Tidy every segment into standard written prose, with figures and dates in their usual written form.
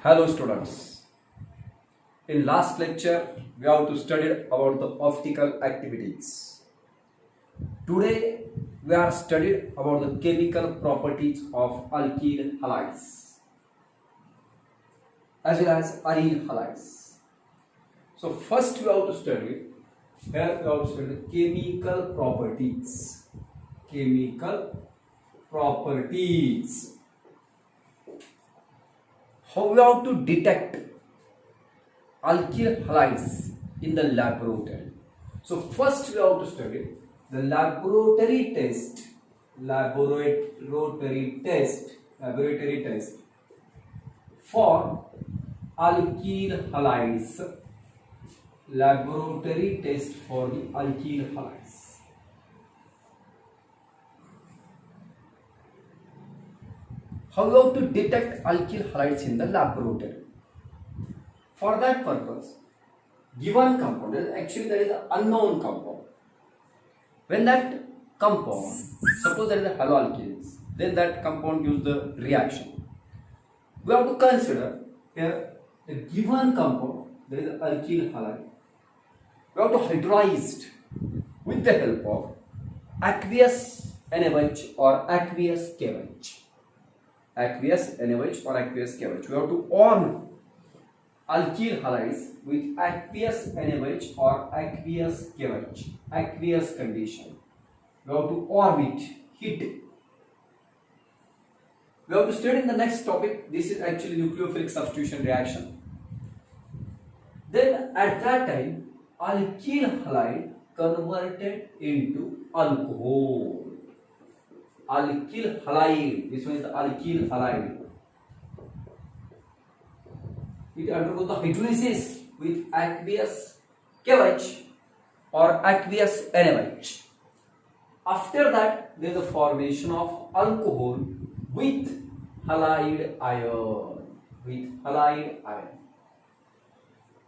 Hello students. In last lecture we have to study about the optical activities. Today we are studied about the chemical properties of alkyl halides as well as aryl halides. So first we have to study the chemical properties. Chemical properties. How we have to detect alkyl halides in the laboratory. So first we have to study the laboratory test for alkyl halides. Laboratory test for the alkyl halides. How we have to detect alkyl halides in the laboratory? For that purpose, given compound, actually there is an unknown compound. When that compound, suppose there is a haloalkanes, then that compound gives the reaction. We have to consider here the given compound, there is an alkyl halide. We have to hydrolyze with the help of aqueous NaOH or aqueous KOH. Aqueous NaOH or aqueous KOH. We have to warm alkyl halides with aqueous NaOH or aqueous KOH. Aqueous condition. We have to warm it, heat. We have to study in the next topic. This is actually nucleophilic substitution reaction. Then at that time, alkyl halide converted into alcohol. Alkyl halide. This one is the alkyl halide. It undergoes the hydrolysis with aqueous KOH or aqueous NaOH. After that, there is the formation of alcohol with halide ion.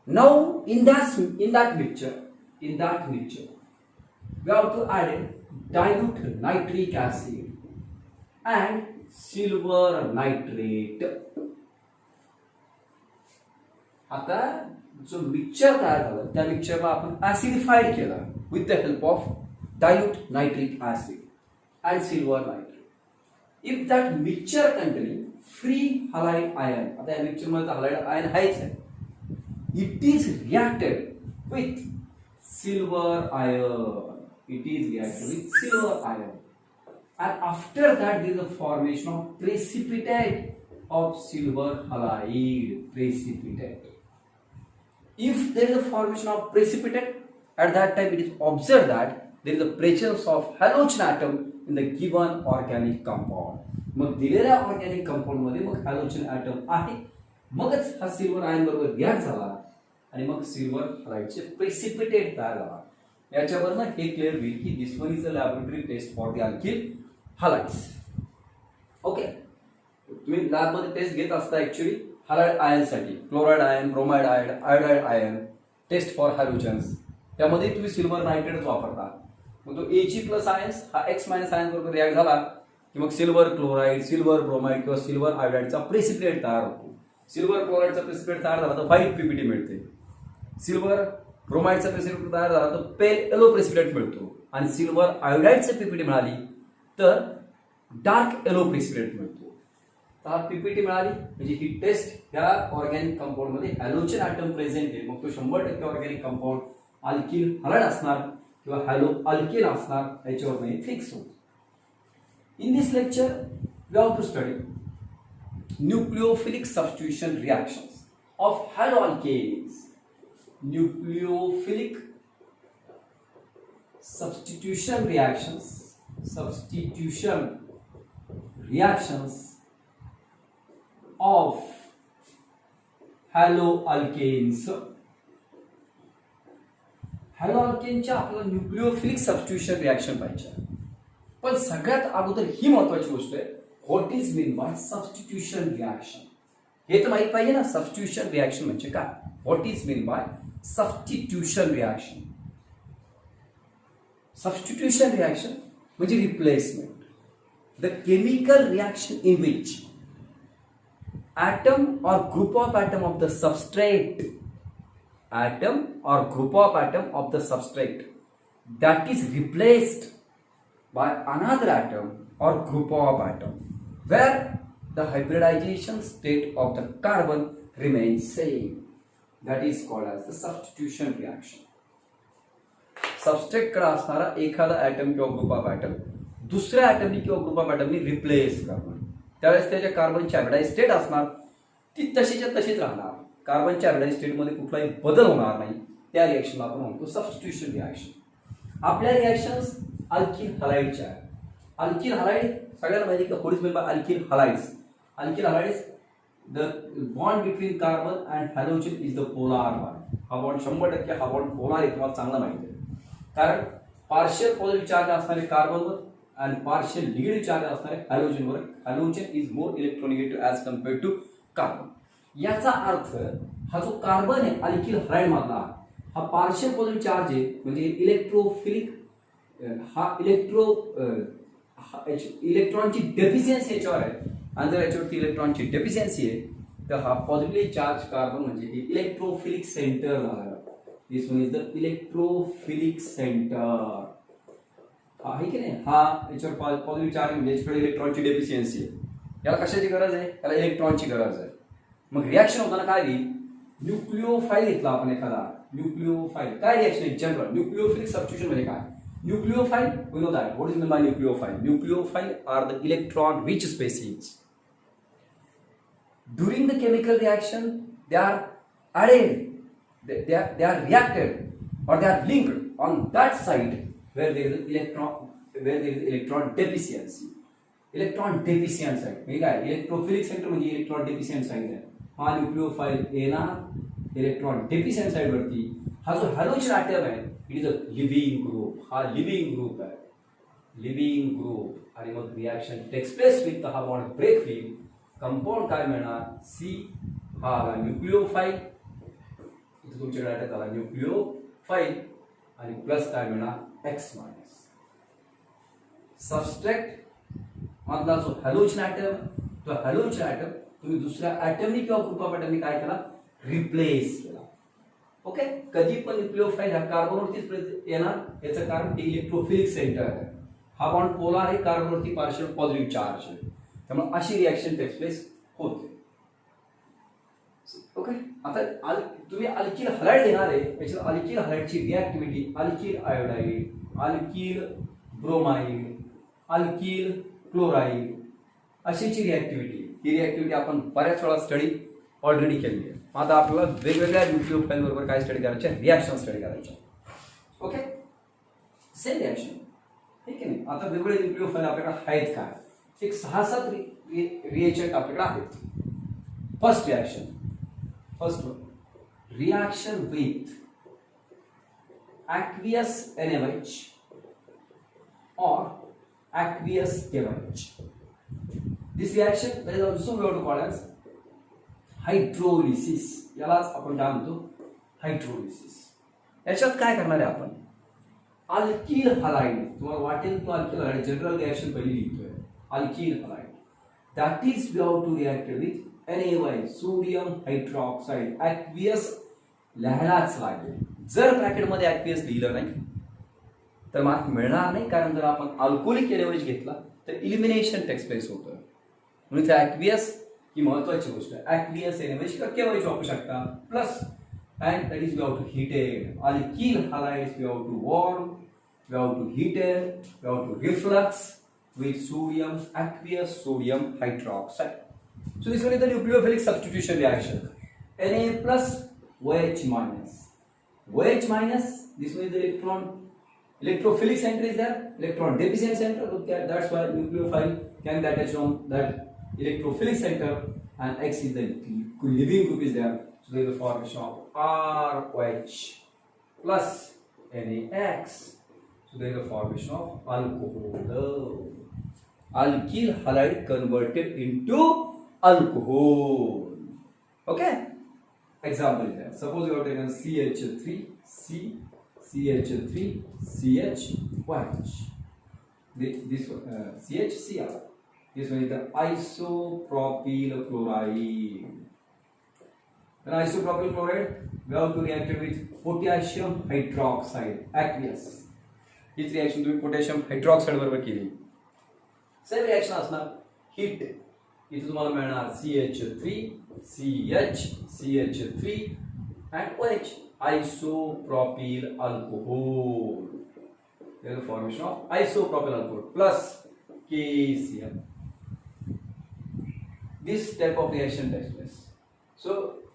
Now, in that mixture, we have to add dilute nitric acid and silver nitrate. आता जो mixture तयार झालं त्या मिक्सचरला आपण ऍसिडिफाइड केला with the help of dilute nitric acid and silver nitrate. If that mixture containing free halide ion, आता या mixture मध्ये हलाइड आयन आहेच आहे, it is reacted with silver ion. And after that there is a formation of precipitate of silver halide. Precipitate. If there is a formation of precipitate, at that time it is observed that there is a presence of halogen atom in the given organic compound. मग दिलेल्या organic compound मध्ये मग halogen item आहे, मगच हा silver ion बरोबर react झाला आणि मग सिल्वर हलाइडचे प्रेसिपिटेट तयार झाला. याच्यावरनं हे क्लिअर होईल की this one is a laboratory test for the alkyl halides. Okay, तुम्ही लॅब मध्ये टेस्ट घेत असता ऍक्च्युअली हलाइड आयन साठी, chloride ion, bromide ion, iodide ion, test for halogens. त्यामध्ये तुम्ही सिल्वर नायट्रेट वापरता. मग तो Ag प्लस आयन्स हा X मायनस आयन बरोबर रिॲक्ट झाला की मग सिल्वर क्लोराइड, सिल्वर ब्रोमाइड किंवा सिल्वर आयोडाइडचा प्रेसिपिटेट तयार होतो. सिल्वर क्लोराइडचा प्रेसिपिटेट तयार झाला तर व्हाईट पीपीटी मिळते. सिल्वर ब्रोमाइडचा प्रेसिपिटेट तयार झाला तर पेल येलो प्रेसिपिटेट मिळतो आणि सिल्वर आयोडाइडचे पीपीटी मिळाली तर डार्क येलो प्रेसिपिटेट मिळतो. तर पीपीटी मिळाली म्हणजे ही टेस्ट या ऑर्गॅनिक कंपाऊंड मध्ये हॅलोजन ॲटम प्रेझेंट आहे, मग तो 100% ऑर्गॅनिक कंपाऊंड अल्किल हलाइड असणार किंवा हॅलो अल्किल असणार याच्यावर नाही फिक्स होतो. In this lecture we have to study nucleophilic substitution reactions of haloalkanes. Nucleophilic substitution reactions of haloalkanes. हॅलोअल्केनच्या आपल्याला न्यूक्लियोफिलिक सबस्टिट्यूशन रिएक्शन पाहिजे, पण सगळ्यात अगोदर ही महत्वाची गोष्ट आहे, what is mean by substitution reaction. हे तर माहित पाहिजे ना, सबस्टिट्यूशन रिएक्शन म्हणजे काय. What is mean by substitution reaction. Substitution reaction म्हणजे replacement. The chemical reaction in which atom or group of atom of the substrate, atom or group of atom of the substrate that is replaced by another atom or group of atom where the hybridization state of the carbon remains same. That is called as the substitution reaction. Substrate कडे असणारा एखादा item किंवा group of item दुसऱ्या ॲटमनी किंवा group of ॲटमनी replace करणं, त्यावेळेस त्याच्या कार्बनची hybridise state असणार ती तशीच्या तशीच राहणार. कार्बनच्या हायब्रिडाइज स्टेटमध्ये कुठलाही बदल होणार नाही. त्या रिएक्शनला आपण म्हणतो सबस्टिट्यूशन रिएक्शन. आपल्या रिएक्शन्स अल्किल हलाइडच्या आहेत. अल्किल हलाइड सगळ्यांना माहिती की what is mean by alkyl halides. Alkyl halides the bond between carbon and halogen is the polar bond. हा बॉन्ड 100% हा बॉन्ड पोलार आहे, तुम्हाला चांगला माहिती आहे. कारण पार्शियल पॉझिटिव्ह चार्ज असणारे कार्बनवर आणि पार्शियल निगेटिव्ह चार्ज असणारे हॅलोजनवर. Halogen is more electronegative as compared to carbon. याचा अर्थ हा जो कार्बन आहे अल्किल हलाइड मधला हा पार्शियल पॉझिटिव्ह चार्ज आहे, म्हणजे इलेक्ट्रोफिलिक हा इलेक्ट्रॉनची डेफिशियन्सी याच्यावर आहे. आणि जर याच्यावरती इलेक्ट्रॉनची डेफिशियन्सी आहे तर हा पॉझिटिव्हली चार्ज कार्बन म्हणजे इलेक्ट्रोफिलिक सेंटर झाला. This one is the electrophilic centre. आहे की नाही, हा याच्यावर पॉझिटिव्ह चार्ज म्हणजे याच्याकडे इलेक्ट्रॉनची डेफिशियन्सी आहे. याला कशाची गरज आहे, याला इलेक्ट्रॉनची गरज आहे. मग रिॲक्शन होताना काय होईल, न्यूक्लिओफाईल घेतला आपण एखादा न्यूक्लिओफाईल. काय रिॲक्शन आहे जनरल न्यूक्लिओफिलिक सबस्टिट्यूशन म्हणजे काय. Nucleophile we know that what is meant by nucleophile. Nucleophile are the electron rich species. During the chemical reaction they are added, they are reacted or they are linked on that side where there is electron deficiency. Electron deficient side म्हणजे काय, electrophilic centre म्हणजे electron deficient side आहे. हा nucleophile येणार electron deficient side वरती. हा जो halogen item आहे it is a living group. हा लिव्हिंग ग्रुप आहे, लिव्हिंग ग्रुप. आणि मग रिॲक्शन टेक्स प्लेस विथ हा बॉन्ड ब्रेक होईल. कंपाऊंड काय मिळणार, सी हा आला न्यूक्लिओफाईल, इथे तुमच्याकडे अटॅक आला न्यूक्लिओफाईल आणि प्लस काय मिळणार एक्स मायनस. सबस्ट्रेट मधला जो हॅलोजन ॲटम तो हॅलोजन ॲटम तुम्ही दुसऱ्या ॲटमनी किंवा ग्रुप ऑफ ॲटमनी काय केला, रिप्लेस केला. ओके, कधी पण न्यूक्लिओफाईल ह्या कार्बनवरतीच येणार. याचं कारण इलेक्ट्रोफिलिक सेंटर आहे. हा बॉन्ड पोलार आहे, कार्बनवरती पार्शियल पॉझिटिव्ह चार्ज आहे. त्यामुळे अशी रिॲक्शन टेक्स प्लेस होते. ओके, आता तुम्ही अल्किल हलाइड घेणार आहे. याच्यात अल्किल हलाइडची reactivity alkyl iodide, alkyl bromide, alkyl chloride अशीची रिॲक्टिव्हिटी. ही रिॲक्टिव्हिटी आपण बऱ्याच वेळा स्टडी ऑलरेडी केलेली आहे. आता आपल्याला वेगवेगळ्या न्यूक्लिओफाईल बरोबर काय स्टडी करायच्या, रिॲक्शन स्टडी करायच्या. ओके, सेम रिॲक्शन ठीक आहे. आता वेगवेगळे न्यूक्लिओफाईल आपल्याकडे आहेत काय, एक 6-7 रिएजंट आपल्याकडे आहेत. First reaction, first one reaction with aqueous NaOH or aqueous KOH. This reaction that is also we have to call as hydrolysis. यालाच आपण काय म्हणतो, हायड्रोलिसिस. याच्यात काय करणार आहे आपण, अल्किल हलाइड. तुम्हाला वाटेल तो अल्किल हलाइड जनरल रिॲक्शन पहिली लिहितोय. Alkyl halide that is we have to react with NaOH sodium hydroxide. Aqueous लिहायलाच लागेल. जर ब्रॅकेटमध्ये ॲक्वियस लिहिलं नाही तर मार्क मिळणार नाही, कारण जर आपण अल्कोहोलिक NaOH घेतला तर इलिमिनेशन टेक्स प्लेस होतं. म्हणून त्या ॲक्वियस ही महत्वाची गोष्ट आहे. ॲक्वियस NaOH किंवा KOH वापरू शकता plus and that is we have to heat it. Alkyl halides we have to warm, we have to heat it, we have to reflux with sodium, aqueous sodium hydroxide. So this one is the nucleophilic substitution reaction. Na plus OH minus. OH minus, this one is the electrophilic center is there, electron deficient center. Okay, that's why nucleophile can get attached on that electrophilic center, and X is the living group is there. So there is the formation of ROH plus NaX. So there is the formation of alcohol. Alkyl halide converted into alcohol. Okay. Example is there. Suppose you have taken CH3, CH3, CHOH. This CHCl. This one is the isopropyl chloride. Then isopropyl chloride, we have to react it with potassium hydroxide, aqueous. हीच reaction तुम्ही potassium hydroxide बरोबर केली. Same reaction असणार heat. इथे तुम्हाला मिळणार CH3 CH CH3 and OH, isopropyl alcohol. There is the formation of isopropyl alcohol plus KCl. This type of reaction takes place. So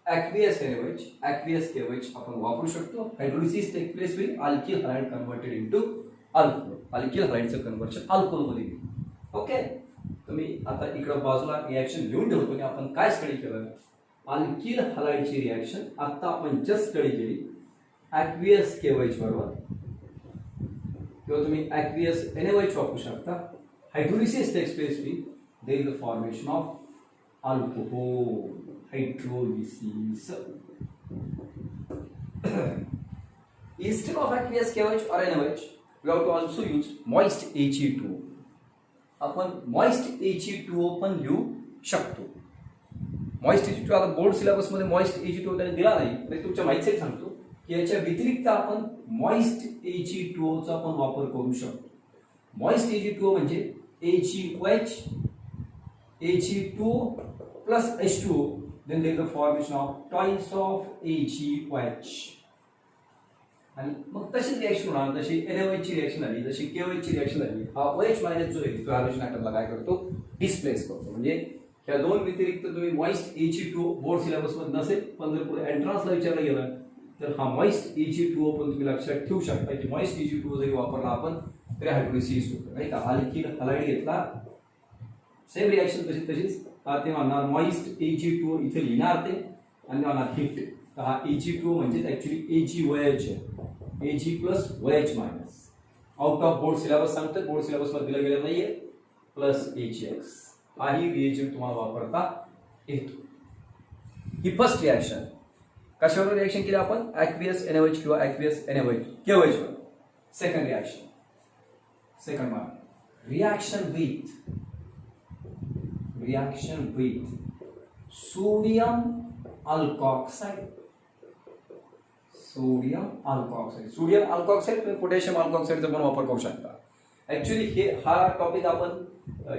aqueous KOH आपण वापरू शकतो. Hydrolysis take place will alkyl hydride converted into alcohol. Alkyl हायड्राइडचं conversion alcohol मध्ये. Okay, तुम्ही आता इकडे बाजूला reaction लिहून ठेवतो की आपण काय स्टडी केलं. अल्किल हायड्राइडची रिएक्शन आता आपण जस्ट स्टडी केली aqueous KOH बरोबर, किंवा तुम्ही aqueous NaOH वापरू शकता. Hydrolysis takes place will there is the formation of alcohol, hydrolysis. Instead of aqueous KOH or NaOH, we have to also use moist He2O. आपण moist He2O पण लिहू शकतो. moist He2O आता बोर्ड सिलेबस मध्ये moist He2O त्याने दिला नाही, तरी तुमच्या माहितीसाठी सांगतो की याच्या व्यतिरिक्त आपण moist He2O चा पण वापर करू शकतो. moist He2O म्हणजे HeOH He2 plus H2O, then there is the formation of twice of HeOH. आणि मग तशीच रिएक्शन होणार, जशी NaOH ची रिएक्शन झाली, जशी KOH ची रिएक्शन झाली, हा OH मायनस जो आहे तो हायड्रोजन ॲटमला काय करतो, डिस्प्लेस करतो. म्हणजे ह्या दोन व्यतिरिक्त तुम्ही moist He2O बोर्ड सिलेबस मध्ये नसेल, पण जर पुढे एंट्रन्सला विचारलं गेलं तर हा moist He2O पण तुम्ही लक्षात ठेवू शकता की moist He2O जरी वापरला आपण तरी हायड्रोलिसिस होतं, नाही का. अल्किल हायड्राइड घेतला, सेम रिएक्शन तशीच ते म्हणणार मॉइस्ट Ag2O इथे लिहिणार ते आणि म्हणणार हीट. तर हा Ag2O म्हणजे ऍक्च्युली AgOH आहे, Ag plus OH minus. Out of board syllabus सांगतात, बोर्ड सिलेबस मध्ये दिलं गेलं नाहीये, प्लस HX. हाही रिएजंट तुम्हाला वापरता येतो. ही फर्स्ट रिएक्शन. कशावर रिएक्शन केली आपण, aqueous NaOH किंवा aqueous NaOH KOH वर. Second reaction, second one, reaction with sodium alkoxide. Sodium alkoxide तुम्ही पोटॅशियम अल्कोऑक्साइडचा पण वापर करू शकता. ऍक्च्युली हा टॉपिक आपण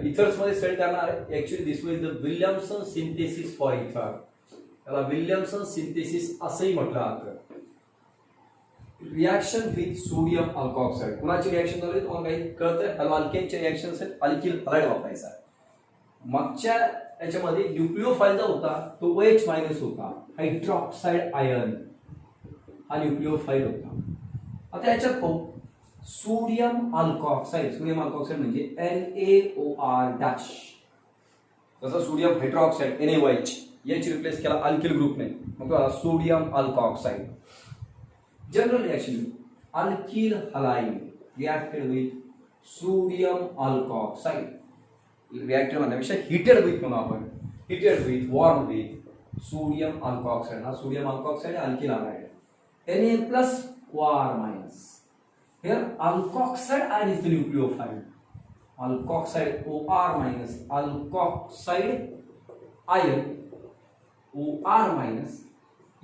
इथर्स मध्ये स्टडी करणार आहे. Actually this was the Williamson synthesis for इथर. त्याला विल्यमसन सिंथेसिस असंही म्हटलं जातं. Reaction with sodium अल्कोऑक्साइड. कुणाची रिएक्शन झाली तुम्हाला काही कळतंय. अल्केनचे रिएक्शन असेल, अल्किल हायड्राइड वापरायचा. मागच्या याच्यामध्ये न्यूक्लिओफाईल जो होता तो OH मायनस होता, हायड्रॉक्साइड आयन हा न्यूक्लिओफाईल होता. आता याच्यात सोडियम अल्कोऑक्साइड म्हणजे NaOR डॅश. जसं सोडियम हायड्रॉक्साइड NaOH याची रिप्लेस केला अल्किल ग्रुपने, मग तो sodium अल्कोऑक्साइड. General reaction, alkyl hydride reacted with sodium alkoxide. Reactor म्हणण्यापेक्षा हिटेड विथ म्हणून आपण, heated with, warm with sodium alkoxide. हा sodium alkoxide alkyl hydride. Na plus OR minus. Here alkoxide ion is the nucleophile. Alkoxide OR minus. Alkoxide ion OR minus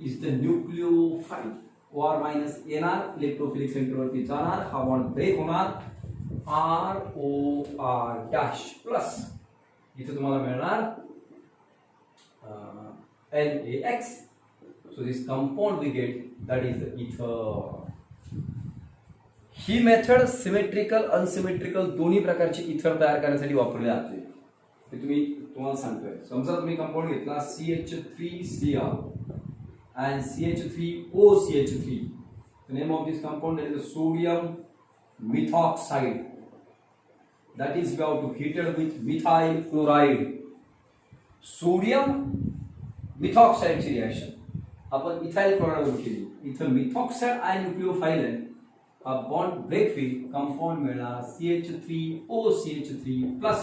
is the nucleophile. OR minus येणार, electrophilic सेंटरवरती जाणार, हा bond break होणार, ROR dash plus इथे तुम्हाला मिळणार NaX. So this compound we get, that is the ether. He method symmetrical unsymmetrical दोन्ही प्रकारची इथर तयार करण्यासाठी वापरली जाते. ते तुम्हाला सांगतोय. समजा तुम्ही कंपाऊंड घेतला CH3Cr and CH3OCH3. The name of this compound is the sodium methoxide. That is we have to heat it with methyl chloride. Sodium methoxide ची रिएक्शन आपण इथाइल क्लोराइड वर केली. इथं मिथॉक्साइड आयन न्यूक्लिओफाइल आहे, हा बॉन्ड ब्रेक होईल, compound मिळणार CH3OCH3 plus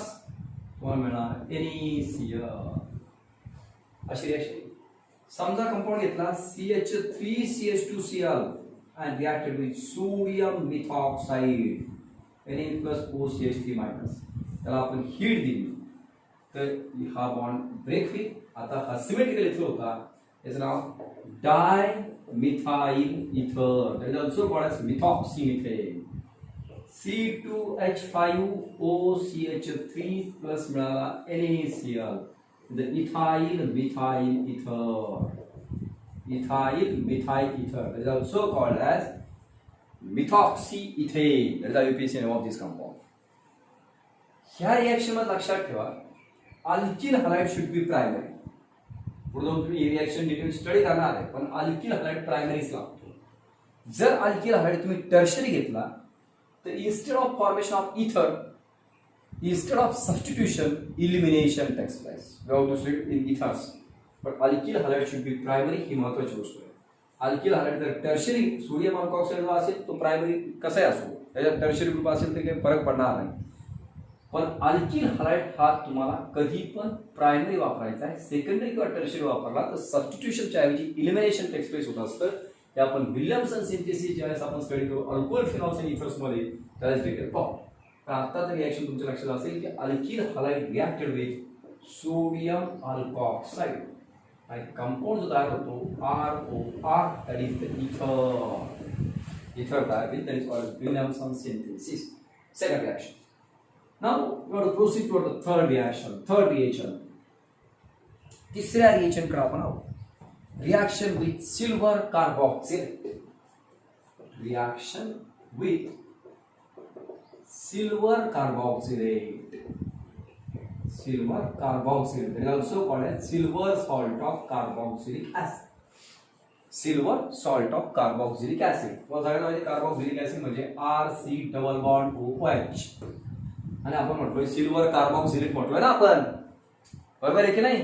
तुम्हाला मिळणार NaCl. अशी रिएक्शन. समजा कंपाऊंड घेतला CH3CH2Cl and reacted with sodium methoxide Na plus OCH3 minus. त्याला आपण हीट दिली, तर हा बॉन्ड ब्रेक होईल. आता हा सिमेट्रिकल इथर होता, याचं नाव dimethyl ether, that is also called as methoxymethane. C2H5OCH3 plus मिळाला NaCl, ethyl methyl ether. Ethyl methyl ether, that is also called as methoxyethane. That is the IUPAC name of this compound. ह्या reaction मध्ये लक्षात ठेवा, alkyl halide should be primary. पुढे जाऊन तुम्ही reaction detail study करणार आहे, पण अल्किल हलाइड प्रायमरीच लागतो. जर अल्किल हलाइड तुम्ही टर्शरी घेतला तर इन्स्टेड ऑफ फॉर्मेशन ऑफ इथर, instead of substitution, elimination takes place. We have to split in ethers. But alkyl halide should be primary. ही महत्त्वाची गोष्ट आहे. अल्किल हलाइड जर टर्शरी सोडियम अल्कॉक्साइड असेल तो प्रायमरी कसाही असो, त्याच्यात टर्शरी ग्रुप असेल तर काही फरक पडणार नाही. पण अल्किल हलाइड हा तुम्हाला कधी पण प्रायमरी वापरायचा आहे. सेकंडरी किंवा टर्शरी वापरला तर सबस्टिट्यूशनच्या ऐवजी इलिमिनेशन टेक्स प्लेस होत असतं. ते आपण विल्यमसन सिंथेसिस ज्यावेळेस आपण स्टडी करू अल्कोहोल फिनॉल्स आणि इथर्स मध्ये त्यावेळेस डिटेल पाहू. तर आता तर रिएक्शन तुमच्या लक्षात असेल की alkyl halide reacted with sodium alkoxide आणि कंपाऊंड जो तयार होतो ROR, that is the ether type, that is called Williamson synthesis. Second reaction. Now we have to proceed toward the third reaction. तिसऱ्या रिएक्शन कडे आपण आहोत. Reaction with silver carboxylate. Reaction with silver carboxylate. Silver carboxylate, that is also called as silver salt of carboxylic acid. Silver salt of carboxylic acid. सगळ्यात म्हणजे carboxylic acid म्हणजे RC double bond OH. आणि आपण म्हटलोय silver carboxylate म्हटलोय ना आपण, बरोबर आहे की नाही.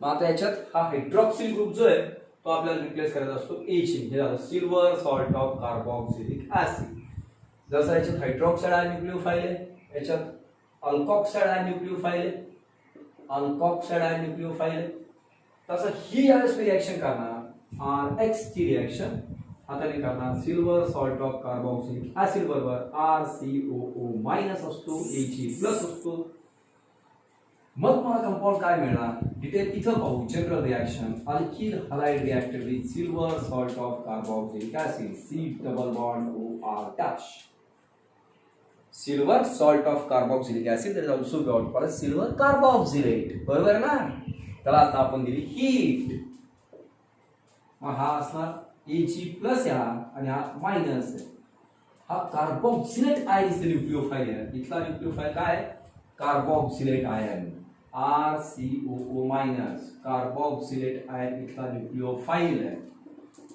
मग आता याच्यात हा हायड्रॉक्सिल ग्रुप जो आहे तो आपल्याला रिप्लेस करायचा असतो H. हे झालं silver salt of carboxylic acid. जसं याच्यात हायड्रॉक्साइड आयन न्यूक्लियोफाइल आहे, याच्यात अल्कॉक्साइड आयन न्यूक्लियोफाइल आहे, तसं ही यावेळेस रिएक्शन करणार RX ची रिएक्शन आता मी करणार silver salt of carboxylic acid बरोबर RCOO मायनस असतो, Ag प्लस असतो. मग मला कंपाऊंड काय मिळणार डिटेल इथं पाहू. General reaction alkyl halide reacted with silver salt of carboxylic acid C double bond OR dash. Silver salt of carboxylic acid, that is also called silver carboxylate. बरोबर ना. त्याला आता आपण दिली हीट. मग हा असणार Ag प्लस या आणि हा मायनस. हा carboxylate ion is the nucleophile आहे. इथला न्यूक्लियोफाइल काय आहे carboxylate ion RCOO minus. Carboxylate ion इथला न्यूक्लियोफाइल आहे.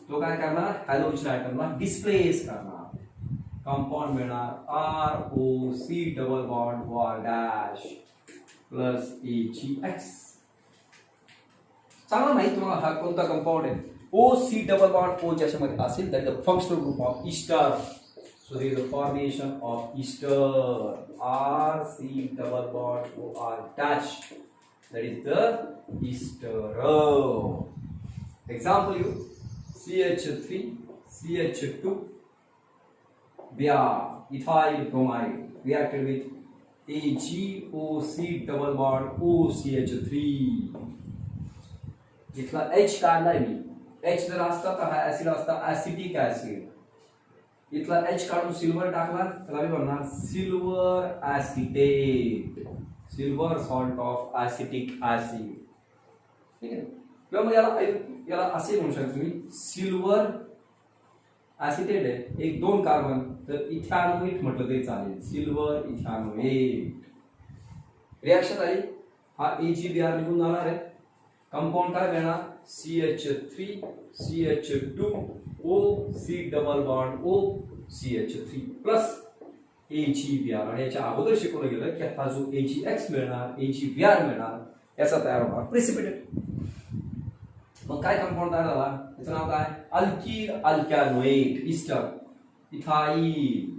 तो काय करणार हॅलोजन ऍटमला डिस्प्लेस करणार. कंपाउंड मिळणार ROC double bond OR dash plus AgX. चांगला माहिती तुम्हाला हा कोणता कंपाउंड आहे. OC डबल बॉन्ड O ज्याच्यामध्ये असेल that is the functional group of ester. So there is a formation of ester RC double bond OR dash, that is the ester. Example you CH3 CH2 ethyl bromide reacted with AgOC double bond OCH3. इथला H काढलाय मी. H जर असता तर हा acid असता acetic acid. इथला H काढून silver टाकला त्याला मी म्हणणार silver acetate, silver salt of acetic acid. ठीक आहे. किंवा मग याला असे म्हणू शकता तुम्ही सिल्वर ऍसिटेट आहे, एक दोन कार्बन तर इथॅनोएट म्हटलं तरी चालेल. सिल्वर इथॅनोएट. रिएक्शन आली हा AgBr निघून जाणार आहे. कंपाऊंड काय मिळणार CH3 CH2 OC double bond OCH3 plus AgBr. आणि याच्या अगोदर शिकवलं गेलं की हा जो AgX मिळणार AgBr मिळणार याचा तयार होणार प्रेसिपिटेट. मग काय कंपाऊंड तयार झाला त्याचं नाव काय अल्किल अल्कॅनोएट इस्टर. इथाइल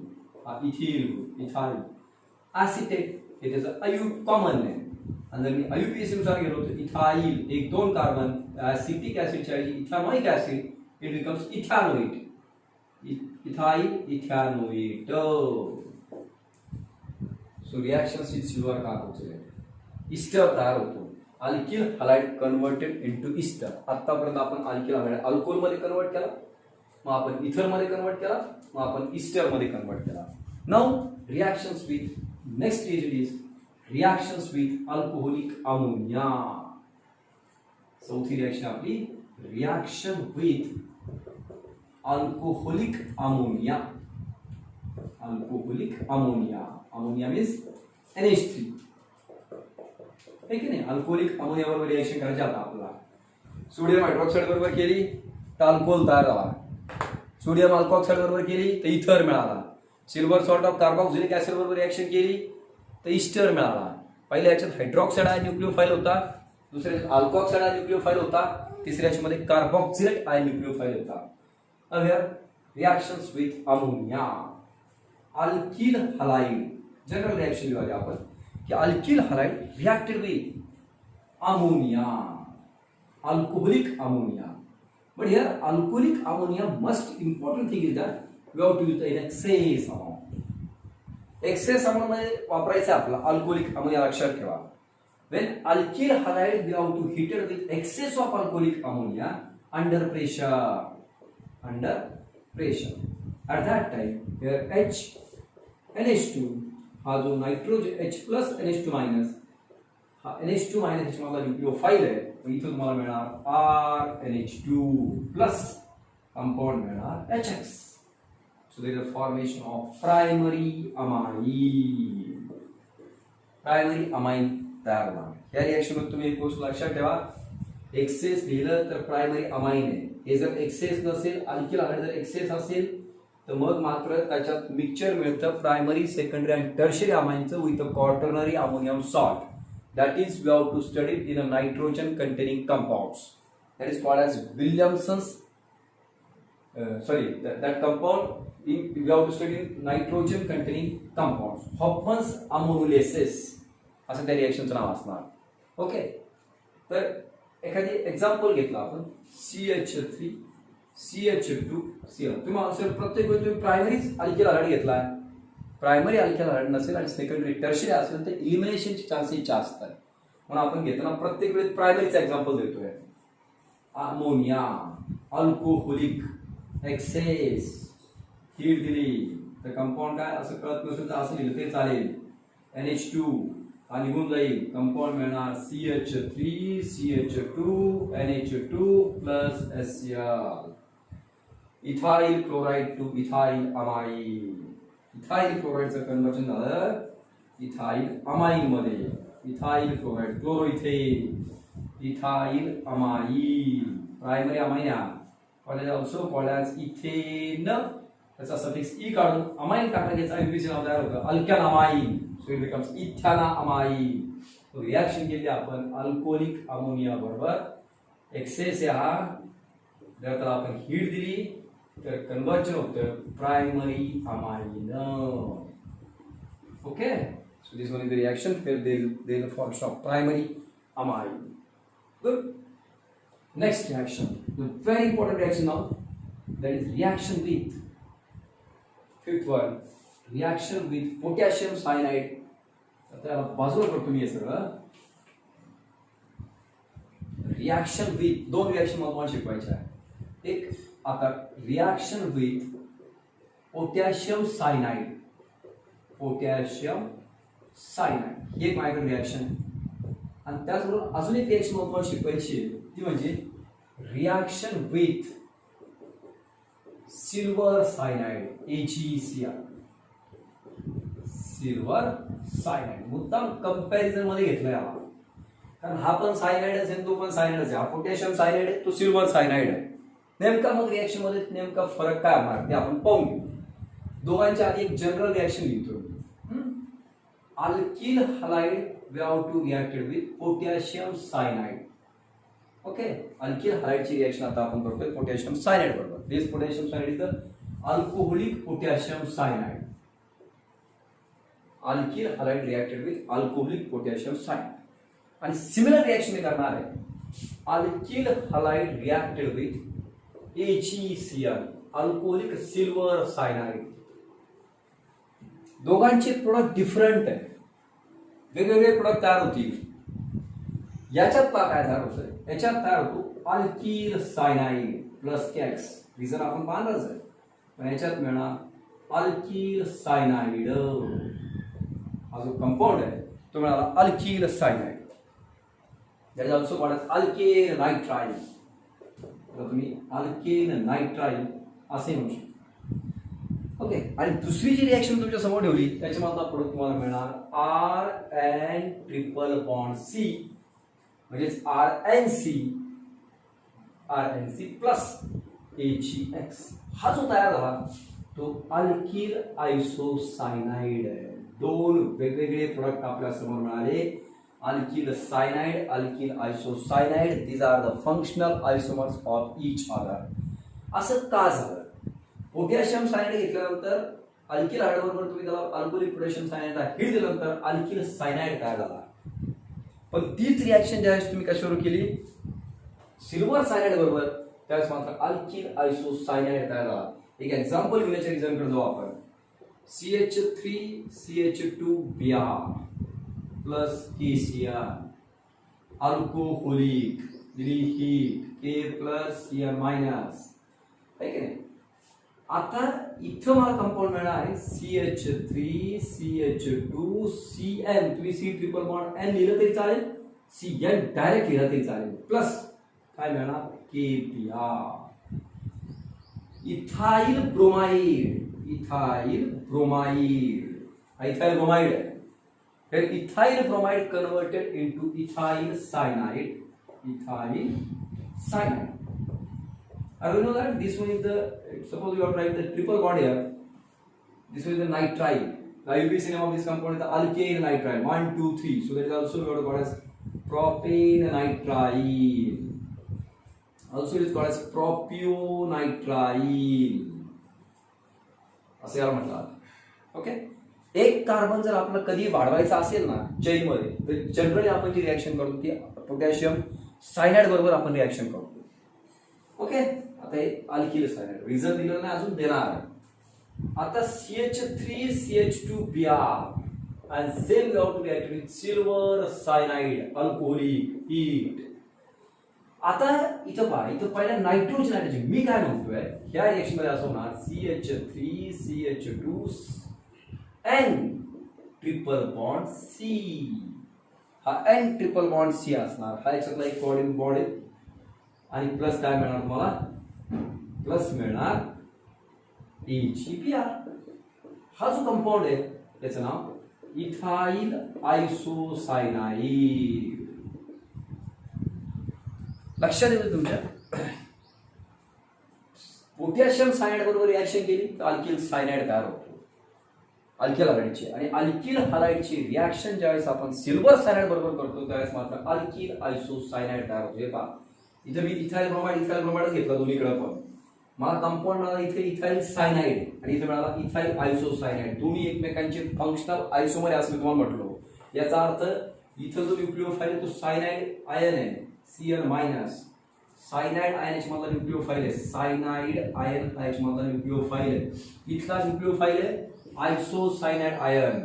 ऍसिटेट हे त्याचं आयु कॉमन आहे. आणि जर मी IUPAC नुसार गेलो तर इथाइल एक दोन कार्बन ऍसिटिक ऍसिडच्या ऐवजी ethanoic acid it becomes ethanoate. Ethyl ethanoate. So reactions with silver carboxylate. Ester तयार होतो. Alkyl halide converted into ester. आतापर्यंत आपण अल्किल हलाइड अल्कोहोल मध्ये कन्वर्ट केला, मग आपण इथर मध्ये कन्वर्ट केला, मग आपण इस्टर मध्ये कन्वर्ट केला. Now reactions with next stage is reactions with alcoholic ammonia. चौथी रिएक्शन आपली reaction with alcoholic ammonia. Alcoholic ammonia, ammonia means NH3. है की नाही. अल्कोहोलिक अमोनिया बरोबर रिएक्शन करायची. आता आपल्याला सोडियम हायड्रॉक्साईड बरोबर केली तर अल्कोहोल तयार झाला. सोडियम अल्कोऑक्साईड बरोबर केली तर इथर मिळाला. Silver salt of carboxylic acid बरोबर रिएक्शन केली तर इस्टर मिळाला. पहिल्या याच्यात हायड्रॉक्साईड आयन न्यूक्लिओफाइल होता, दुसऱ्या याच्यात अल्कोऑक्साईड आयन न्यूक्लिओफाइल होता, तिसऱ्या याच्यामध्ये कार्बोक्सिलेट आयन न्यूक्लिओफाइल होता. Aware reactions with ammonia. Alkyl halide general reaction लिहायला आपण की alkyl halide reacted with ammonia, alcoholic ammonia. But here alcoholic ammonia, most important thing is that we have to use the excess amount. Excess amount मध्ये वापरायचं आपला alcoholic ammonia. लक्षात ठेवा. When alkyl halide we have to heat it with excess of alcoholic ammonia under pressure. Under pressure. At that time here H NH2 हा जो nitrogen H plus NH2 minus हा NH2 minus ह्याच्यामधला न्यूक्लिओफाइल आहे. इथून तुम्हाला मिळणार RNH2 plus compound मिळणार HX. So there is a formation of primary amine. Primary amine तयार होणार. या रिएक्शन मध्ये तुम्ही एक गोष्ट लक्षात ठेवा, एक्सेस लिहिलं तर प्रायमरी अमाइन आहे. हे जर एक्सेस नसेल, अल्किल हलाइड जर एक्सेस असेल तर मग मात्र त्याच्यात मिक्सचर मिळतं प्रायमरी, सेकंडरी आणि टर्शियरी अमाइनचं with a quaternary ammonium salt. That is we have to study in a nitrogen containing compounds. That is called as Williamson's. That compound we have to study nitrogen containing compounds. Hoffman's ammonolysis असं त्या रिएक्शनचं नाव असणार. Okay. तर एखादी example घेतला आपण CH3 CH2 Cl. तुम्ही answer प्रत्येक वेळी तुम्ही प्रायमरीच अल्किल हलाइड घेतलाय. प्रायमरी अल्किल हलाइड नसेल आणि सेकंडरी टर्शियरी असेल तर इलिमिनेशनचे चान्सेस जास्त आहेत. म्हणून आपण घेताना प्रत्येक वेळी प्रायमरीचं एक्झाम्पल देतोय. अमोनिया अल्कोहोलिक एक्सेस हीट दिली तर कंपाऊंड काय असं कळत नसेल तर असं लिहिलं ते चालेल. NH2 हा निघून जाईल, कंपाऊंड मिळणार CH3 CH2 NH2 plus HCl. Ethyl chloride to ethyl amine. Ethyl क्लोराइडचं कन्वर्जन झालं इथाइल अमाइन मध्ये. Ethyl chloride chloroethane ethyl amine. Primary amine also called as ethane. त्याचा सफिक्स ई काढून अमाइन टाकला की त्याचा इंग्लिश नाव तयार होतं alkane amine. So it becomes ethanamine. Reaction केली आपण अल्कोहोलिक अमोनिया बरोबर. एक्सेस हा जर त्याला आपण हीट दिली तर कन्वर्जन होतं primary amine. Okay. So this one is the reaction where there is a formation of primary amine. Good. Next reaction, the very important reaction now, that is reaction with fifth one, reaction with potassium cyanide. आता बाजूला करतो मी हे सगळं. Reaction with दोन reaction मला तुम्हाला शिकवायचे आहे. एक आता reaction with potassium cyanide. Potassium cyanide ही एक माझ्याकडे रिएक्शन. आणि त्याचबरोबर अजून एक रिएक्शन मला तुम्हाला शिकवायची आहे, ती म्हणजे reaction with silver cyanide AgCl. Silver cyanide मुद्दाम कंपॅरिझन मध्ये घेतलाय हा, कारण हा पण सायनाइड असेल तो पण सायनाइड आहे. हा पोटॅशियम सायनाइड आहे, तो सिल्वर सायनाइड आहे. नेमका मग रिएक्शन मध्ये नेमका फरक काय होणार ते आपण पाहून घेऊ. दोघांच्या आधी एक जनरल रिएक्शन लिहितो. Alkyl halide we have to reacted with potassium cyanide. Okay. Alkyl हलाइडची रिएक्शन आता आपण करतोय पोटॅशियम सायनाइड बरोबर. This potassium cyanide is the alcoholic potassium cyanide. Alkyl halide reacted with alcoholic potassium cyanide. आणि similar reaction मी करणार आहे alkyl halide reacted with AgCl alcoholic silver cyanide. दोघांचे प्रोडक्ट डिफरंट आहे, वेगवेगळे प्रोडक्ट तयार होतील. याच्यात काय तयार होतं, याच्यात तयार होतो alkyl cyanide plus cakes. Reason आपण पाहणारच आहे, पण याच्यात मिळणार अल्किल सायनाइड. हा जो कंपाऊंड आहे तो मिळाला alkyl cyanide. That is also called alkane nitrile. तर तुम्ही अल्केन नायट्राइल असे म्हणू शकता. ओके. आणि दुसरी जी रिॲक्शन तुमच्या समोर ठेवली त्याच्यामधला प्रोडक्ट तुम्हाला मिळणार RN ट्रिपल बॉन्ड C, म्हणजेच RNC प्लस AgX. हा जो तयार झाला तो अल्किल आयसोसायनाइड आहे. दोन वेगवेगळे प्रोडक्ट आपल्या समोर मिळाले, alkyl cyanide, alkyl isocyanide. These are the functional isomers of each other. असं का झालं? पोटॅशियम सायनाइड घेतल्यानंतर अल्किल हायड्रो बरोबर तुम्ही त्याला अल्कोहोलिक पोटॅशियम सायनाइडला हिट दिल्यानंतर अल्किल सायनाइड तयार झाला. पण तीच रिॲक्शन ज्यावेळेस तुम्ही कशावर केली, सिल्वर सायनाइड बरोबर, त्यावेळेस मात्र अल्किल आयसोसायनाइड तयार झाला. एक एक्झाम्पल घेण्याच्या रिझनकडे जाऊ आपण. CH3CH2Br प्लस KCl अल्कोहोलिक दिली heat K plus Cl minus, आहे की नाही. आता इथं मला कंपाऊंड मिळणार आहे CH3CH2Cn. तुम्ही C ट्रिपल बॉन्ड N लिहिलं तरी चालेल, Cn डायरेक्ट लिहिलं तरी चालेल, प्लस काय मिळणार KBr. Ethyl bromide. Ethyl bromide आहे. Ethyl bromide converted into ethyl cyanide. And we know that this one is the, suppose you are writing the triple bond here, this one is the nitrile. Now you will see name of this compound is the alkane nitrile. 1, 2, 3. So that is also called as propane nitrile. Also it is called as propionitrile. असे याला म्हटलं. Okay. एक carbon जर आपल्याला कधी वाढवायचा असेल ना चेन मध्ये, तर जनरली आपण जी रिॲक्शन करतो ती पोटॅशियम सायनाइड बरोबर आपण रिॲक्शन करतो. ओके. आता हे अल्किल सायनाइड रिझन दिलेलं नाही, अजून देणार. आता CH3CH2Br and same we have to react with silver cyanide alcoholic heat. आता इथं पहा, इथं पहिला नायट्रोजन आहे. मी काय म्हणतोय, ह्या रिॲक्शन मध्ये असं होणार CH3CH2N ट्रिपल बॉन्ड C. हा N ट्रिपल बॉन्ड C असणार. हा याच्यातला एक कोऑर्डिनेट बॉन्ड आहे आणि प्लस काय मिळणार तुम्हाला, प्लस मिळणार AgBr. हा जो कंपाऊंड आहे त्याचं नाव इथाइल आयसोसायनाइड. लक्षात येतं तुमच्या. पोटॅशियम सायनाइड बरोबर रिॲक्शन केली तर अल्किल सायनाइड तयार होतो, अल्किल हलाइडची. आणि अल्किल हलाइडची रिॲक्शन ज्यावेळेस आपण सिल्वर सायनाइड बरोबर करतो त्यावेळेस मात्र अल्किल आयसोसायनाइड तयार होतो. हे पहा, इथं मी इथाइल ब्रोमाइडच घेतला दोन्हीकडे, पण मला कंपाऊंड मिळाला इथे इथाइल सायनाइड आणि इथे मिळाला इथाइल आयसोसायनाइड. दोन्ही एकमेकांचे फंक्शनल आयसोमर आहे असं मी तुम्हाला म्हटलो. याचा अर्थ इथं जो न्यूक्लिओफाईल आहे तो सायनाइड आयन आहे, Cl मायनस. सायनाइड आयनाची मधला न्यूक्लिओफाईल आहे, सायनाइड आयन याची मधला न्यूक्लिओफाईल आहे. इथला न्यूक्लिओफाईल आहे आयसोसायनाइड आयन,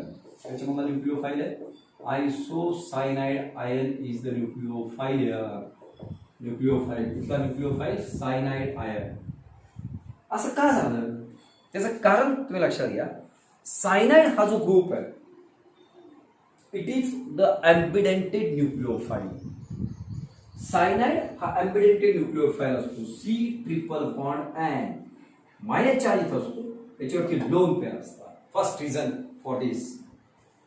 याच्या मधला न्यूक्लिओफाईल आहे आयसोसायनाइड आयन इज द न्यूक्लिओफाईल. इथला न्यूक्लिओफाईल सायनाइड आयन. असं का झालं त्याचं कारण तुम्ही लक्षात घ्या. सायनाइड हा जो ग्रुप आहे it is the ambidentate nucleophile. Cyanide हा एम्बिडेंटेड न्यूक्लिओफाईल असतो. C triple bond N minus charge इथं असतो, त्याच्यावरती लोन पेअर असतात. First reason for this.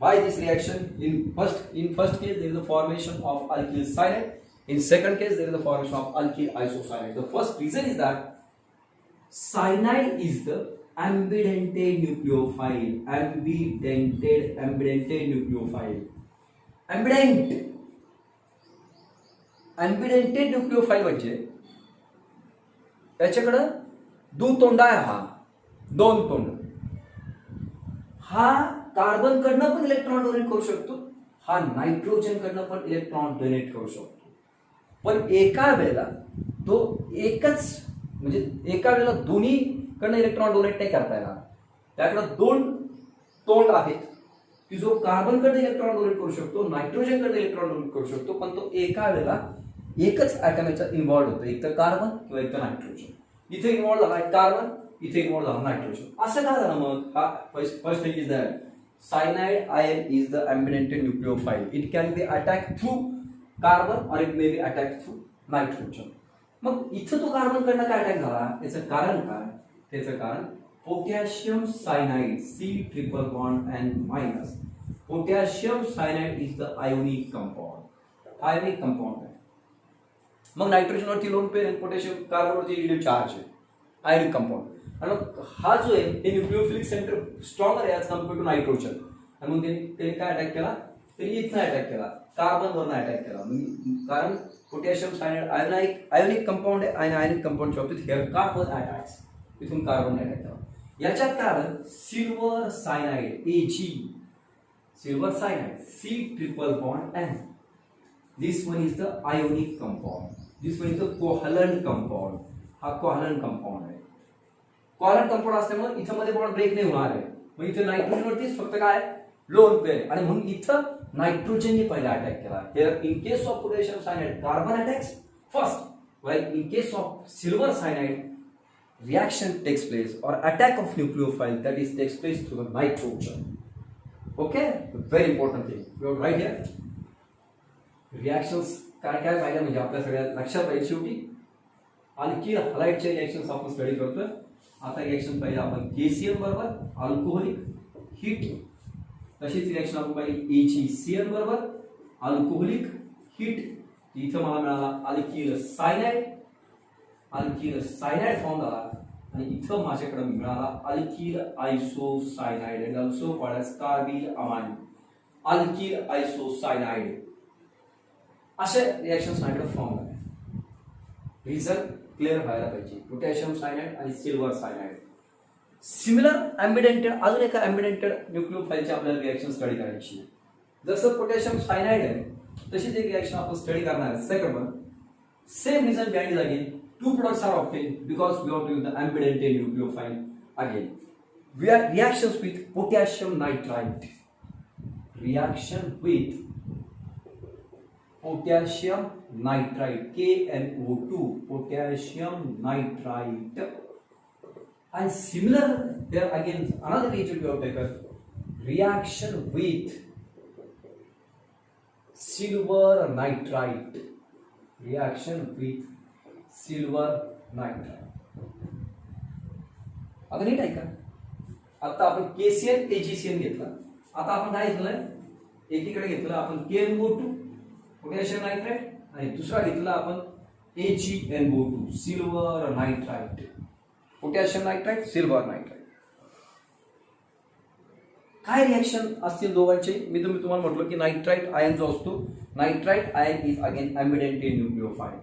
By this reaction, in first case there is the formation of alkyl cyanide. In second case there is the formation of alkyl isocyanide. The first reason is that cyanide is the ambidentate nucleophile. Ambidentate nucleophile. Ambidentate nucleophile म्हणजे त्याच्याकडे दुतोंड आहे. हा दोन तोंड. हा carbon कडनं पण electron donate करू शकतो, हा नायट्रोजन कडनं पण इलेक्ट्रॉन डोनेट करू शकतो. पण एका वेळेला तो एकच म्हणजे एका वेळेला दोन्ही कडनं इलेक्ट्रॉन डोनेट नाही करता येणार. त्याकडे दोन तोंड आहेत की जो कार्बन कडे इलेक्ट्रॉन डोनेट करू शकतो, नायट्रोजन कडे इलेक्ट्रॉन डोनेट करू शकतो, पण तो एका वेळेला एकच ॲटम याच्यात इन्व्हॉल्व होतो, एक तर कार्बन किंवा एक तर नायट्रोजन. इथे इन्व्हॉल्व झाला कार्बन, इथे इन्व्हॉल्व झाला नायट्रोजन. असं का झालं मग? हा first thing is that cyanide ion is the ambidextrous nucleophile. It can be attacked through carbon or it may be attacked through nitrogen. मग इथं तो कार्बन कडनं काय अटॅक झाला? याचं कारण काय? त्याचं कारण potassium cyanide C triple bond N-. Potassium cyanide is the ionic compound. Ionic compound आहे. मग नायट्रोजन वरती लोन पेअर आणि पोटॅशियम कार्बन वरती रिलेटिव्ह चार्ज आहे, आयोनिक कंपाऊंड. आणि मग हा जो आहे हे न्यूक्लिओफिलिक सेंटर स्ट्रॉंगर आहे ॲज कम्पेअर टू नायट्रोजन. आणि मग त्याने काय अटॅक केला? त्याने इथनं अटॅक केला, कार्बनवरनं अटॅक केला. कारण पोटॅशियम सायनाइड आयोनिक कंपाऊंड आहे आणि आयोनिक कंपाऊंडच्या बाबतीत हेअर कार्बन अटॅक्स, इथून कार्बन अटॅक केला. याच्यात कारण silver cyanide Ag, silver cyanide C triple bond N. This one is the ionic compound, this one is the covalent compound. हा covalent compound आहे. Covalent compound असल्यामुळे इथं मध्ये बॉन्ड ब्रेक नाही होणार आहे. मग इथे नायट्रोजन वरतीच फक्त काय लोन पेअर. आणि म्हणून इथं नायट्रोजनने पहिला अटॅक केला. Here in case of potassium cyanide carbon attacks first, while in case of silver cyanide reaction takes place or attack of nucleophile, that is takes place through the nitrogen. Okay, very important thing you have right here. Reactions काय काय पाहिजे म्हणजे आपल्या सगळ्या लक्षात पाहिजे. शेवटी alkyl हलाइडचे reactions आपण स्टडी करतोय. आता रिएक्शन पाहिजे आपण KCl बरोबर अल्कोहोलिक हीट. तशीच रिएक्शन आपण पाहिजे AgCl बरोबर अल्कोहोलिक हीट. इथं मला मिळाला alkyl cyanide, alkyl cyanide form झाला. आणि इथं माझ्याकडे मिळाला alkyl isocyanide and also called as carbylamine. Alkyl isocyanide असे रिएक्शन्स माझ्याकडे फॉर्म झाले. रिझन क्लिअर व्हायला पाहिजे. पोटॅशियम सायनाइड आणि सिल्वर सायनाइड. सिमिलर ॲम्बिडेंटेड अजून एका ॲम्बिडेंटेड न्यूक्लिओफाईलची आपल्याला रिएक्शन स्टडी करायची. जसं पोटॅशियम सायनाइड आहे तशीच एक रिएक्शन आपण स्टडी करणार आहे. Second one same reason behind is again two products are obtain because we have to use the ambidentate nucleophile. Again we are reactions with potassium nitrite. Reaction with potassium nitrite KNO2, potassium nitrite. And similar there again another reagent we have taken, reaction with silver nitrite. Reaction with silver nitrite. आता नीट ऐका. आता आपण KCl AgCl घेतला. आता आपण काय घेतलंय? एकीकडे घेतलं आपण KNO2 पोटॅशियम नायट्राइट आणि दुसरा घेतला आपण AgNO2 silver nitrite. Potassium nitrite silver nitrite. काय रिएक्शन असतील दोघांचे? मी तुम्हाला म्हटलं की नायट्राइट आयन जो असतो, nitrite ion is again ambidentate nucleophile.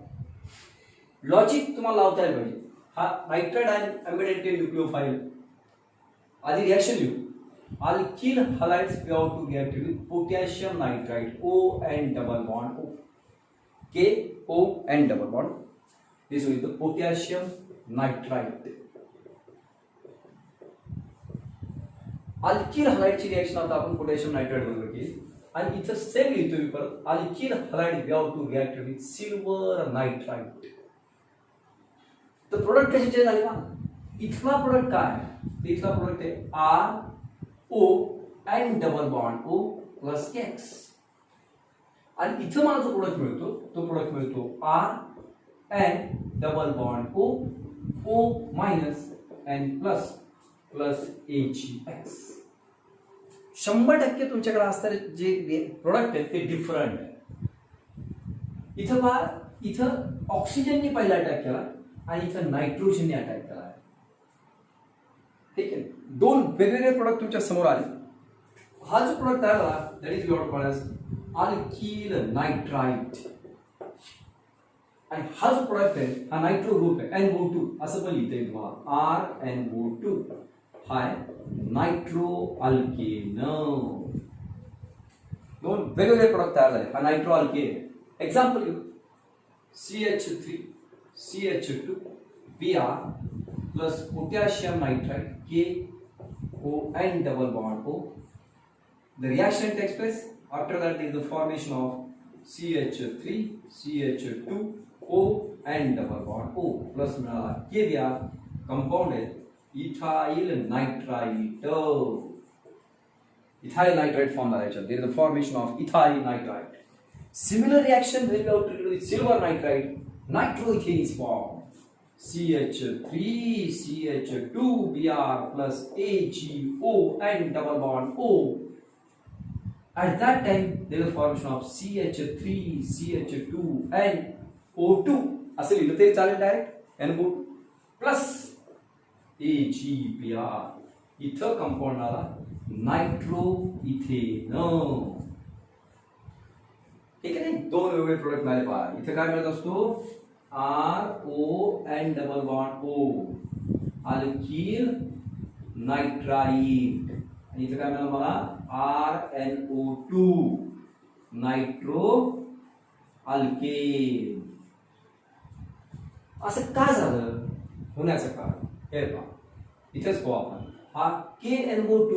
Logic तुम्हाला लावता यायला पाहिजे. हा नायट्राइट आयन ॲम्बिडेंटेड न्यूक्लिओफाईल. आधी रिएक्शन लिहू. Alkyl halides we have to get with potassium nitrite ON double bond O. KON double bond. This is the potassium nitrite. Alkyl halide ची reaction आता आपण पोटॅशियम नायट्राइट बरोबर केली. आणि इथं same लिहितो मी परत alkyl halide we have to react with silver nitrite. तर प्रोडक्ट कशी चेंज झाली ना? इथला प्रोडक्ट काय? इथला प्रोडक्ट आहे O and double bond O plus X. आणि इथं मला जो प्रोडक्ट मिळतो तो प्रोडक्ट मिळतो R and double bond O, O minus and plus AgX. 100% तुमच्याकडे असणारे जे प्रोडक्ट आहेत ते डिफरंट आहे. इथं पहा, इथं ऑक्सिजनने पहिला अटॅक केला आणि इथं नायट्रोजनने अटॅक केला. ठीक आहे, दोन वेगवेगळे प्रोडक्ट तुमच्या समोर आले. हा जो प्रोडक्ट तयार झाला that is what called as alkyl nitrite. आणि हा जो प्रोडक्ट आहे हा नायट्रो ग्रुप आहे NO2 असं पण लिहिता येईल तुम्हाला. RNO2 हा नायट्रो अल्केन. दोन वेगवेगळे प्रोडक्ट तयार झाले. हा नायट्रो अल्केन. एक्झाम्पल घेऊ. CH3 CH2 Br plus potassium nitrite KON double bond O the reaction takes place. After that there is the formation of CH3 CH2 O and double bond O plus मिळाला के दिया compound है ethyl nitrite. Ethyl nitrite formed by there is the formation of ethyl nitrite. Similar reaction when we are treated with silver nitride, nitroethane is formed. CH3 CH2 Br plus AgO and double bond O. At that time there is the formation of CH3 CH2 and O2 असे लिहिलं तरी चालेल direct NO2 plus AgBr. इथं compound आला नायट्रोइथेन. ठीक आहे. दोन वेगवेगळे प्रोडक्ट मिळाले पहा. इथे काय मिळत असतो RO and double bond O alkyl nitrite. आणि इथे काय मिळालं मला RNO2 नायट्रो अल्केन. असं का झालं होण्याचं कारण हे पहा. इथेच पाहू आपण. हा KNO2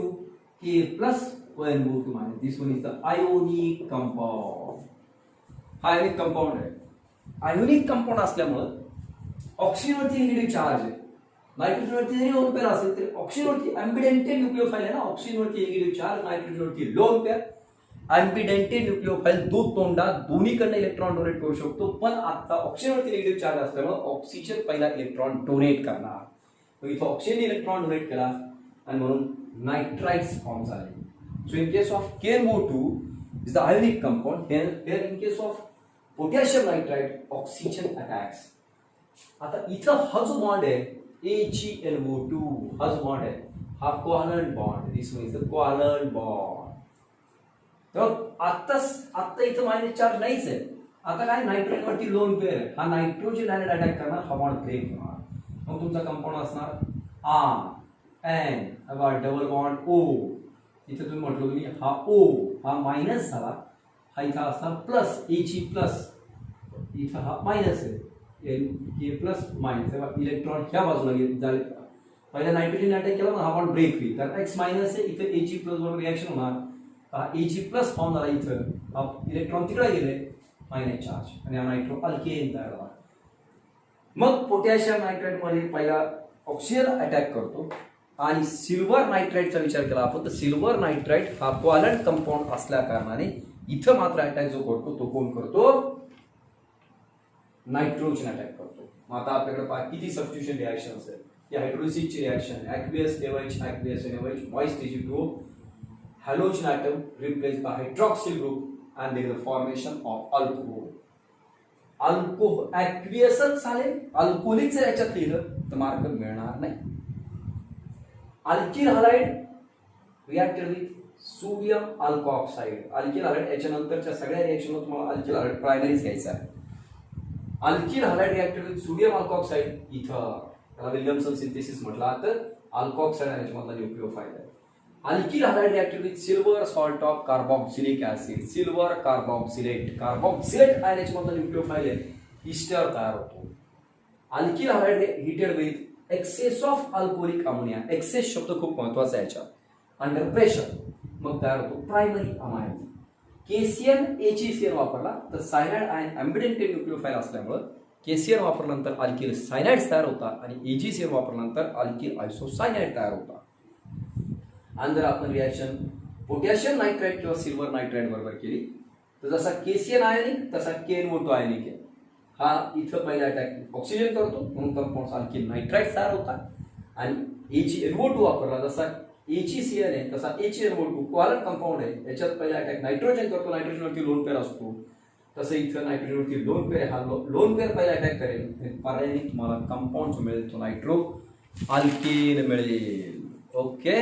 K plus ONO2 minus this one is the ionic compound. हा ionic compound आहे. ionic compound असल्यामुळे ऑक्सिजन वरती निगेटिव्ह चार्ज आहे. नायट्रोजन वरती जरी लोन पेअर असेल तरी ऑक्सिजन वरती अँबिडेंटेड न्यूक्लिओफाइल आहे ना. ऑक्सिजन वरती निगेटिव्ह चार्ज, नायट्रोजन वरती लोन पेअर. अँबिडेंटेड न्यूक्लिओफाइल दो तोंडा दोन्हीकडे इलेक्ट्रॉन डोनेट करू शकतो. पण आता ऑक्सिजन वरती निगेटिव्ह चार्ज असल्यामुळे ऑक्सिजन पहिला इलेक्ट्रॉन डोनेट करणार. तर इथं ऑक्सिजन इलेक्ट्रॉन डोनेट केला आणि म्हणून नाइट्राइट्स फॉर्म झाले. So in case of KNO2 is the ionic compound. Here in case of potassium nitrite oxygen attacks. आता इथं हा जो बॉन्ड आहे AgNO2 हा जो बॉन्ड आहे हा covalent bond. This one is the covalent bond. तर आता इथं मायनस चार्ज नाहीच आहे. आता काय नायट्रोजन वरती लोन पेअर आहे. हा नायट्रोजन आयन अटॅक करणार, हा बॉन्ड ब्रेक होणार. मग तुमचा कंपाऊंड असणार N डबल बॉन्ड O. इथे तुम्ही म्हटलं तुम्ही हा O हा मायनस झाला, हा इथं असणार प्लस Ag प्लस. इथं हा मायनस आहे K प्लस मायनस. इलेक्ट्रॉन ह्या बाजूला झाले. पहिल्या नायट्रोजन अटॅक केला मग हा बॉन्ड ब्रेक होईल. तर X मायनस आहे, इथं Ag प्लस बरोबर रिॲक्शन होणार. हा Ag प्लस फॉर्म झाला. इथं हा इलेक्ट्रॉन तिकडे गेले मायनस चार्ज आणि हा नायट्रो अल्केन तयार झाला. मग पोटॅशियम नायट्राइट मध्ये पहिला ऑक्सिजन अटॅक करतो आणि सिल्वर नायट्राइटचा विचार केला आपण तर सिल्वर नायट्राइट हा कोव्हॅलेंट कंपाऊंड असल्या कारणाने इथं मात्र अटॅक जो करतो तो कोण करतो नायट्रोजन अटॅक करतो. मग आता आपल्याकडे पहा किती सबस्टिट्यूशन रिॲक्शन असेल. ही हायड्रोलिसिसची reaction aqueous NaOH aqueous NaOH moist Ag2O halogen atom replace by hydroxyl group and there is the formation of alcohol. ॲक्वियसच चालेल. अल्कोहोलिक जर याच्यात लिहिलं तर मार्क मिळणार नाही. Alkyl halide reacted with sodium alkoxide. Alkyl halide याच्यानंतरच्या सगळ्या रिएक्शनला तुम्हाला अल्किल हलाइड प्रायमरीज घ्यायचा आहे. Alkyl halide reacted with sodium alkoxide. इथं त्याला विल्यमसन सिंथेसिस म्हटलं तर अल्कोऑक्साइड याच्यामधला न्यूक्लिओफाइल आहे. Alkyl halide reacted with silver salt of carboxylic acid. Silver carboxylate ion याच्यामधला न्यूक्लिओफाइल आहे. ईस्टर तयार होतो. Alkyl halide heated with excess of alcoholic ammonia. Excess शब्द खूप महत्वाचा आहे याच्यात. अंडर प्रेशर मग तयार होतो प्रायमरी अमाइन. KCN AgCN वापरला तर सायनाइड आयन अँबिडेंटेड न्यूक्लिओफाइल असल्यामुळे KCN वापरल्यानंतर अल्किल सायनाइड तयार होता आणि AgCN वापरल्यानंतर अल्किल आयसोसायनाइड तयार होता. आणि जर आपण रिॲक्शन पोटॅशियम नायट्राइट किंवा सिल्वर नायट्राइट बरोबर केली तर जसा KCN आयनिक तसा KNO2 आयनिक आहे. हा इथं पहिला अटॅक ऑक्सिजन करतो म्हणून कंपाऊंड अल्किल नायट्राइट तयार होता. आणि AgNO2 वापरला जसा AgCN आहे तसा HNO2 कोव्हॅलेंट कंपाऊंड आहे. याच्यात पहिला अटॅक नायट्रोजन करतो. नायट्रोजनवरती लोन पेअर असतो. तसं इथं नायट्रोजनवरती लोन पेअर हा लोन पेअर पहिला अटॅक करेल. पर्यायी तुम्हाला कंपाऊंड जो मिळेल तो नायट्रो अल्केन मिळेल. ओके.